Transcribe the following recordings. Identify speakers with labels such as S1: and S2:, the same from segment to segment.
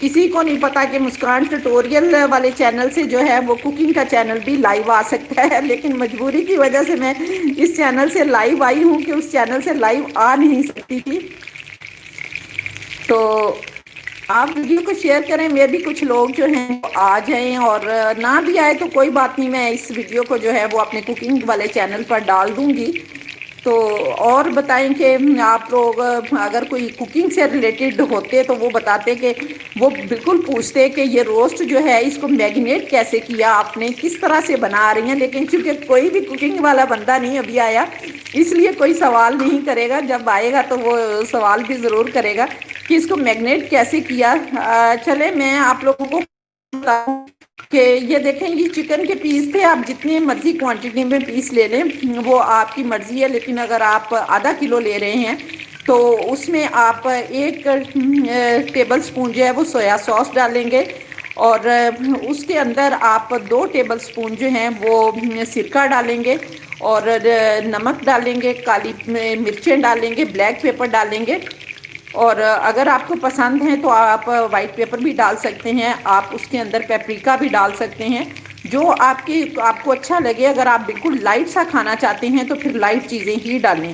S1: کسی کو نہیں پتا کہ مسکان ٹیوٹوریل والے چینل سے جو ہے وہ کوکنگ کا چینل بھی لائیو آ سکتا ہے، لیکن مجبوری کی وجہ سے میں اس چینل سے لائیو آئی ہوں کہ اس چینل سے لائیو آ نہیں سکتی تھی۔ تو آپ ویڈیو کو شیئر کریں، میں بھی کچھ لوگ جو ہیں آ جائیں، اور نہ بھی آئے تو کوئی بات نہیں، میں اس ویڈیو کو جو ہے وہ اپنے کوکنگ والے چینل پر ڈال دوں گی۔ تو اور بتائیں کہ آپ لوگ اگر کوئی کوکنگ سے ریلیٹڈ ہوتے تو وہ بتاتے کہ وہ بالکل پوچھتے کہ یہ روسٹ جو ہے اس کو میگنیٹ کیسے کیا آپ نے، کس طرح سے بنا رہی ہیں، لیکن چونکہ کوئی بھی کوکنگ والا بندہ نہیں ابھی آیا اس لیے کوئی سوال نہیں کرے گا، جب آئے گا تو وہ سوال بھی ضرور کرے گا کہ اس کو میگنیٹ کیسے کیا۔ چلے میں آپ لوگوں کو بتاؤں کہ یہ دیکھیں یہ چکن کے پیس تھے، آپ جتنی مرضی کوانٹٹی میں پیس لے لیں وہ آپ کی مرضی ہے، لیکن اگر آپ آدھا کلو لے رہے ہیں تو اس میں آپ 1 ٹیبل سپون جو ہے وہ سویا سوس ڈالیں گے، اور اس کے اندر آپ 2 ٹیبل سپون جو ہیں وہ سرکہ ڈالیں گے، اور نمک ڈالیں گے، کالی مرچیں ڈالیں گے، بلیک پیپر ڈالیں گے، اور اگر آپ کو پسند ہے تو آپ وائٹ پیپر بھی ڈال سکتے ہیں، آپ اس کے اندر پیپریکا بھی ڈال سکتے ہیں، جو آپ کو اچھا لگے۔ اگر آپ بالکل لائٹ سا کھانا چاہتے ہیں تو پھر لائٹ چیزیں ہی ڈالیں۔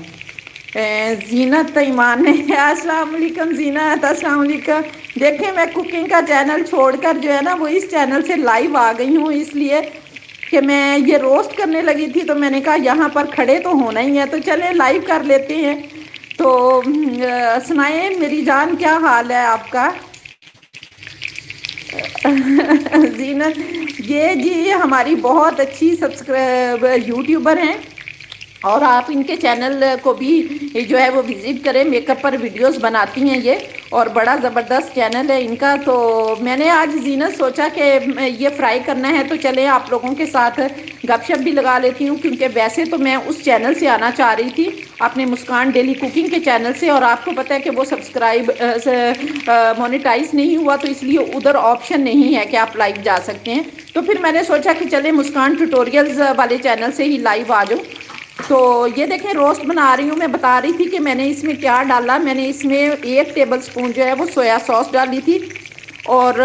S1: زینت ایمان ہے، السلام علیکم زینت، السلام علیکم۔ دیکھیں میں کوکنگ کا چینل چھوڑ کر جو ہے نا وہ اس چینل سے لائیو آ گئی ہوں، اس لیے کہ میں یہ روسٹ کرنے لگی تھی تو میں نے کہا یہاں پر کھڑے تو ہونا ہی ہے، تو چلیں لائیو کر لیتے ہیں۔ تو سنائیں میری جان کیا حال ہے آپ کا؟ زینت یہ جی ہماری بہت اچھی یوٹیوبر ہیں، اور آپ ان کے چینل کو بھی جو ہے وہ وزٹ کریں، میک اپ پر ویڈیوز بناتی ہیں یہ، اور بڑا زبردست چینل ہے ان کا۔ تو میں نے آج زینت سوچا کہ یہ فرائی کرنا ہے تو چلیں آپ لوگوں کے ساتھ گپ شپ بھی لگا لیتی ہوں، کیونکہ ویسے تو میں اس چینل سے آنا چاہ رہی تھی اپنے مسکان ڈیلی کوکنگ کے چینل سے، اور آپ کو پتہ ہے کہ وہ سبسکرائب مونیٹائز نہیں ہوا، تو اس لیے ادھر آپشن نہیں ہے کہ آپ لائیو جا سکتے ہیں، تو پھر میں نے سوچا کہ چلیں مسکان ٹیوٹوریلز والے چینل سے ہی لائیو آ جاؤں۔ تو یہ دیکھیں روسٹ بنا رہی ہوں، میں بتا رہی تھی کہ میں نے اس میں کیا ڈالا۔ میں نے اس میں 1 ٹیبل سپون جو ہے وہ سویا سوس ڈالی تھی، اور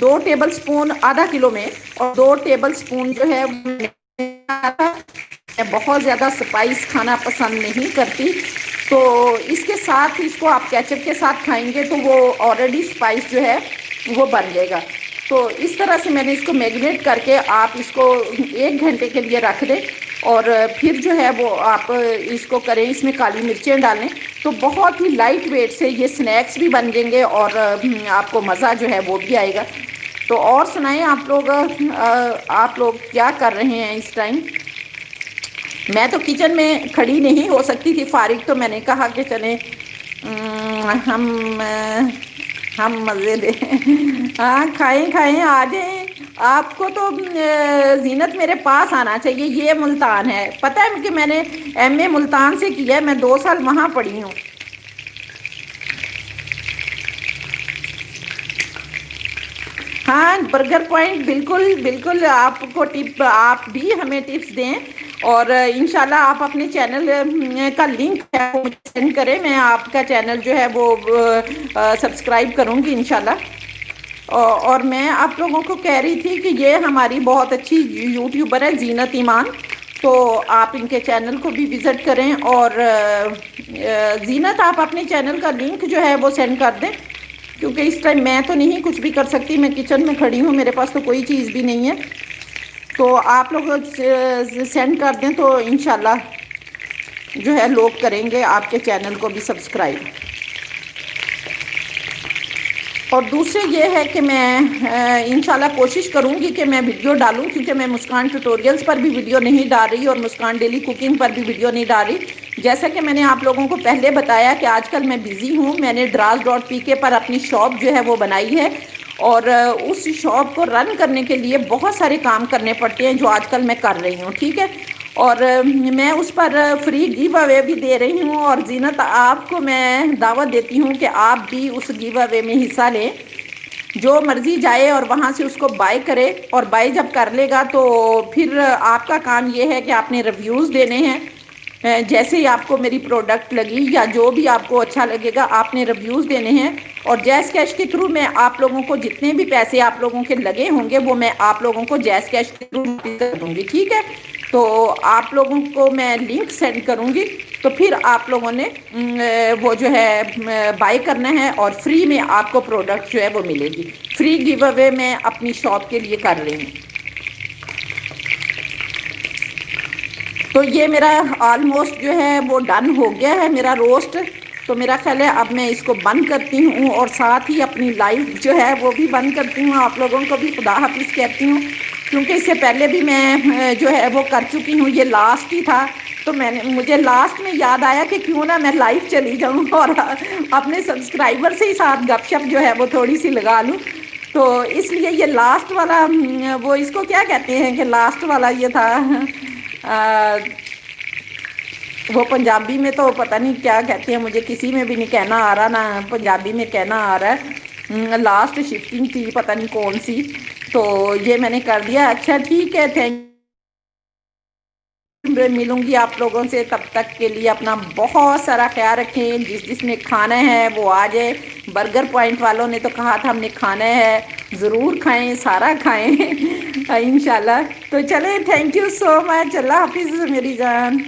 S1: 2 ٹیبل سپون آدھا کلو میں، اور 2 ٹیبل سپون جو ہے میں بہت زیادہ سپائس کھانا پسند نہیں کرتی، تو اس کے ساتھ اس کو آپ کیچپ کے ساتھ کھائیں گے تو وہ آلریڈی سپائس جو ہے وہ بن جائے گا۔ تو اس طرح سے میں نے اس کو میگنیٹ کر کے آپ اس کو 1 گھنٹے کے لیے رکھ دیں، اور پھر جو ہے وہ آپ اس کو کریں، اس میں کالی مرچیں ڈالیں، تو بہت ہی لائٹ ویٹ سے یہ سنیکس بھی بن جائیں گے، اور آپ کو مزہ جو ہے وہ بھی آئے گا۔ تو اور سنائیں آپ لوگ کیا کر رہے ہیں اس ٹائم؟ میں تو کچن میں کھڑی نہیں ہو سکتی تھی فارغ، تو میں نے کہا کہ چلیں ہم مزے لیں، ہاں کھائیں آ جائیں۔ آپ کو تو زینت میرے پاس آنا چاہیے، یہ ملتان ہے، پتہ ہے کہ میں نے ایم اے ملتان سے کیا ہے، میں 2 سال وہاں پڑھی ہوں۔ ہاں برگر پوائنٹ، بالکل آپ کو ٹپ، آپ بھی ہمیں ٹپس دیں، اور انشاءاللہ آپ اپنے چینل کا لنک ہے وہ مجھے سینڈ کریں، میں آپ کا چینل جو ہے وہ سبسکرائب کروں گی انشاءاللہ۔ اور میں آپ لوگوں کو کہہ رہی تھی کہ یہ ہماری بہت اچھی یوٹیوبر ہے زینت ایمان، تو آپ ان کے چینل کو بھی وزٹ کریں، اور زینت آپ اپنے چینل کا لنک جو ہے وہ سینڈ کر دیں، کیونکہ اس ٹائم میں تو نہیں کچھ بھی کر سکتی، میں کچن میں کھڑی ہوں، میرے پاس تو کوئی چیز بھی نہیں ہے، تو آپ لوگ سینڈ کر دیں تو انشاءاللہ جو ہے لوگ کریں گے آپ کے چینل کو بھی سبسکرائب۔ اور دوسرے یہ ہے کہ میں انشاءاللہ کوشش کروں گی کہ میں ویڈیو ڈالوں، کیونکہ میں مسکان ٹیوٹوریلز پر بھی ویڈیو نہیں ڈال رہی، اور مسکان ڈیلی کوکنگ پر بھی ویڈیو نہیں ڈال رہی، جیسا کہ میں نے آپ لوگوں کو پہلے بتایا کہ آج کل میں بزی ہوں، میں نے draws.pk پر اپنی شاپ جو ہے وہ بنائی ہے، اور اس شاپ کو رن کرنے کے لیے بہت سارے کام کرنے پڑتے ہیں جو آج کل میں کر رہی ہوں، ٹھیک ہے، اور میں اس پر فری گیو اوے بھی دے رہی ہوں، اور زینت آپ کو میں دعوت دیتی ہوں کہ آپ بھی اس گیو اوے میں حصہ لیں، جو مرضی جائے اور وہاں سے اس کو بائی کرے، اور بائی جب کر لے گا تو پھر آپ کا کام یہ ہے کہ آپ نے ریویوز دینے ہیں، جیسے ہی آپ کو میری پروڈکٹ لگی یا جو بھی آپ کو اچھا لگے گا آپ نے ریویوز دینے ہیں، اور جیز کیش کے تھرو میں آپ لوگوں کو جتنے بھی پیسے آپ لوگوں کے لگے ہوں گے وہ میں آپ لوگوں کو جیز کیش کے تھرو کر دوں گی، ٹھیک ہے؟ تو آپ لوگوں کو میں لنک سینڈ کروں گی، تو پھر آپ لوگوں نے وہ جو ہے بائی کرنا ہے، اور فری میں آپ کو پروڈکٹ جو ہے وہ ملے گی۔ فری گیو اوے میں اپنی شاپ کے لیے کر رہی ہوں۔ تو یہ میرا آلموسٹ جو ہے وہ ڈن ہو گیا ہے میرا روسٹ، تو میرا خیال ہے اب میں اس کو بند کرتی ہوں، اور ساتھ ہی اپنی لائف جو ہے وہ بھی بند کرتی ہوں۔ آپ لوگوں کو بھی خدا حافظ کہتی ہوں، کیونکہ اس سے پہلے بھی میں جو ہے وہ کر چکی ہوں، یہ لاسٹ ہی تھا، تو مجھے لاسٹ میں یاد آیا کہ کیوں نہ میں لائف چلی جاؤں اور اپنے سبسکرائبر سے ہی ساتھ گپ شپ جو ہے وہ تھوڑی سی لگا لوں، تو اس لیے یہ لاسٹ والا وہ اس کو کیا کہتے ہیں کہ لاسٹ والا یہ تھا، وہ پنجابی میں تو پتہ نہیں کیا کہتے ہیں، مجھے کسی میں بھی نہیں کہنا آ رہا، نہ پنجابی میں کہنا آ رہا ہے۔ لاسٹ شفٹنگ تھی، پتہ نہیں کون سی، تو یہ میں نے کر دیا۔ اچھا ٹھیک ہے، تھینک، ملوں گی آپ لوگوں سے، تب تک کے لیے اپنا بہت سارا خیال رکھیں۔ جس نے کھانا ہے وہ آ جائے۔ برگر پوائنٹ والوں نے تو کہا تھا ہم نے کھانا ہے، ضرور کھائیں، سارا کھائیں انشاءاللہ۔ تو چلیں، تھینک یو سو مچ، اللہ حافظ میری جان۔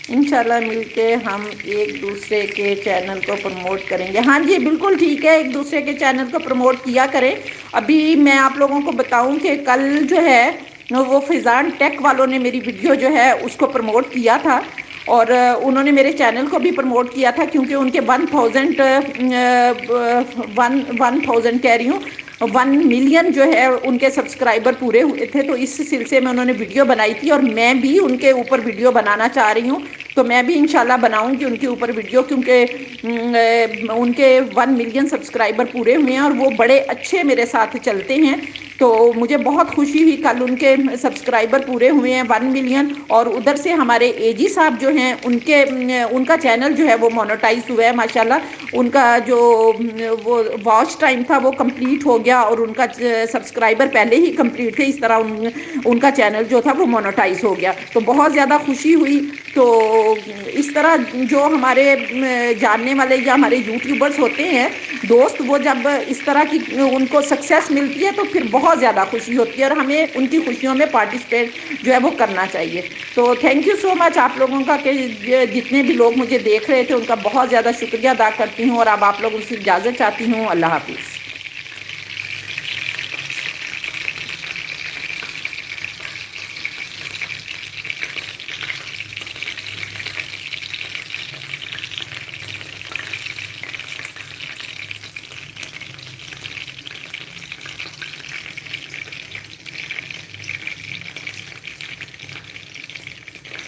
S1: انشاءاللہ مل کے ہم ایک دوسرے کے چینل کو پروموٹ کریں گے۔ ہاں جی بالکل ٹھیک ہے، ایک دوسرے کے چینل کو پروموٹ کیا کریں۔ ابھی میں آپ لوگوں کو بتاؤں کہ کل جو ہے وہ فیضان ٹیک والوں نے میری ویڈیو جو ہے اس کو پروموٹ کیا تھا، اور انہوں نے میرے چینل کو بھی پروموٹ کیا تھا، کیونکہ ان کے 1000 کہہ رہی ہوں 1 ملین جو ہے ان کے سبسکرائبر پورے ہوئے تھے، تو اس سلسلے میں انہوں نے ویڈیو بنائی تھی، اور میں بھی ان کے اوپر ویڈیو بنانا چاہ رہی ہوں، تو میں بھی انشاءاللہ بناؤں گی ان کے اوپر ویڈیو، کیونکہ ان کے 1 ملین سبسکرائبر پورے ہوئے ہیں، اور وہ بڑے اچھے میرے ساتھ چلتے ہیں، تو مجھے بہت خوشی ہوئی کل ان کے سبسکرائبر پورے ہوئے ہیں 1 ملین، اور ادھر سے ہمارے اے جی صاحب جو ہیں ان کا چینل جو ہے وہ مونیٹائز ہوا ہے ماشاءاللہ، ان کا جو وہ واچ ٹائم تھا وہ کمپلیٹ ہو گیا، اور ان کا سبسکرائبر پہلے ہی کمپلیٹ تھے، اس طرح ان کا چینل جو تھا وہ مونیٹائز ہو گیا، تو بہت زیادہ خوشی ہوئی۔ تو اس طرح جو ہمارے جاننے والے یا ہمارے یوٹیوبرز ہوتے ہیں دوست، وہ جب اس طرح کی ان کو سکسیس ملتی ہے تو پھر بہت زیادہ خوشی ہوتی ہے، اور ہمیں ان کی خوشیوں میں پارٹیسپیٹ جو ہے وہ کرنا چاہیے۔ تو تھینک یو سو مچ آپ لوگوں کا، کہ جتنے بھی لوگ مجھے دیکھ رہے تھے ان کا بہت زیادہ شکریہ ادا کرتی ہوں، اور اب آپ لوگوں سے اجازت چاہتی ہوں۔ اللہ حافظ۔